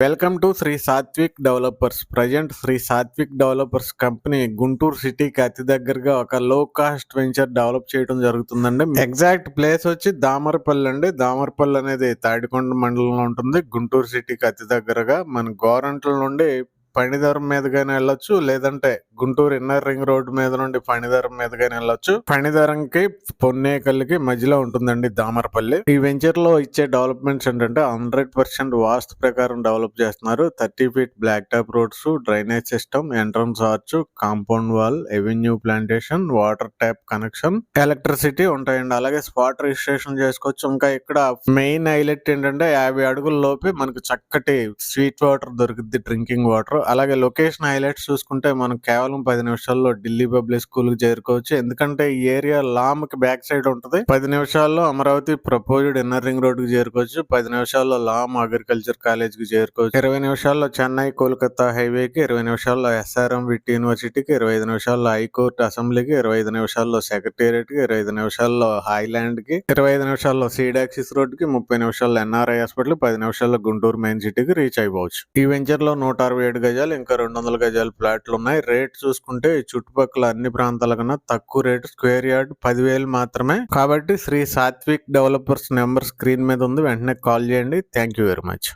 Welcome to Shri Satvik developers. Present Shri Satvik developers company Guntur సిటీకి అతి దగ్గరగా ఒక లో కాస్ట్ వెంచర్ డెవలప్ చేయడం జరుగుతుందండి. ఎగ్జాక్ట్ ప్లేస్ వచ్చి దామరపల్లి అండి. దామరపల్లి అనేది తాడికొండ మండలంలో ఉంటుంది. గుంటూరు సిటీకి అతి దగ్గరగా మన గోరంట్ల నుండి ఫణిధరం మీదగానే వెళ్ళొచ్చు, లేదంటే గుంటూరు ఇన్నర్ రింగ్ రోడ్డు మీద నుండి ఫణిధరం మీదగానే వెళ్ళొచ్చు. ఫణిధరంకి పొన్నేకల్లికి మధ్యలో ఉంటుందండి దామరపల్లి. ఈ వెంచర్ లో ఇచ్చే డెవలప్మెంట్స్ ఏంటంటే 100% వాస్తు ప్రకారం డెవలప్ చేస్తున్నారు. 30 feet black top roads, drainage system, entrance arch, compound wall, avenue plantation, water tap connection, electricity ఉంటాయండి. అలాగే స్పాట్ రిజిస్ట్రేషన్ చేసుకోవచ్చు. ఇంకా ఇక్కడ మెయిన్ హైలైట్ ఏంటంటే 50 అడుగుల లోపే మనకు చక్కటి స్వీట్ వాటర్ దొరుకుద్ది, డ్రింకింగ్ వాటర్. అలాగే లొకేషన్ హైలైట్స్ చూసుకుంటే మనం కేవలం 10 నిమిషాల్లో ఢిల్లీ పబ్లిక్ స్కూల్ కి చేరుకోవచ్చు. ఎందుకంటే ఈ ఏరియా లామ్ కి బ్యాక్ సైడ్ ఉంటుంది. 10 నిమిషాల్లో Amaravati proposed inner ring road కి చేరుకోవచ్చు. 10 నిమిషాల్లో లామ్ అగ్రికల్చర్ కాలేజ్ కి చేరుకోవచ్చు. 20 నిమిషాల్లో చెన్నై కోల్కతా హైవేకి, 20 నిమిషాల్లో ఎస్ఆర్ఎం విట్ యూనివర్సిటీకి, 25 నిమిషాల్లో హైకోర్టు అసెంబ్లీకి, 25 నిమిషాల్లో సెక్రటేరియట్ కి, 25 నిమిషాల్లో హైలాండ్ కి, 25 నిమిషాల్లో సీడాక్సిస్ రోడ్ కి, 30 నిమిషాల్లో ఎన్ఆర్ఐ హాస్పిటల్, 10 నిమిషాల్లో గుంటూరు మెయిన్ సిటీకి రీచ్ అయిపోవచ్చు. ఈ వెంచర్ లో 167 గజాలు ఇంకా 200 గజాల ప్లాట్లు ఉన్నాయి. రేట్ చూసుకుంటే చుట్టుపక్కల అన్ని ప్రాంతాల కన్నా తక్కువ రేటు, స్క్వేర్ యార్డ్ 10,000 మాత్రమే. కాబట్టి Shri Satvik developers number screen మీద ఉంది, వెంటనే కాల్ చేయండి. Thank you very much.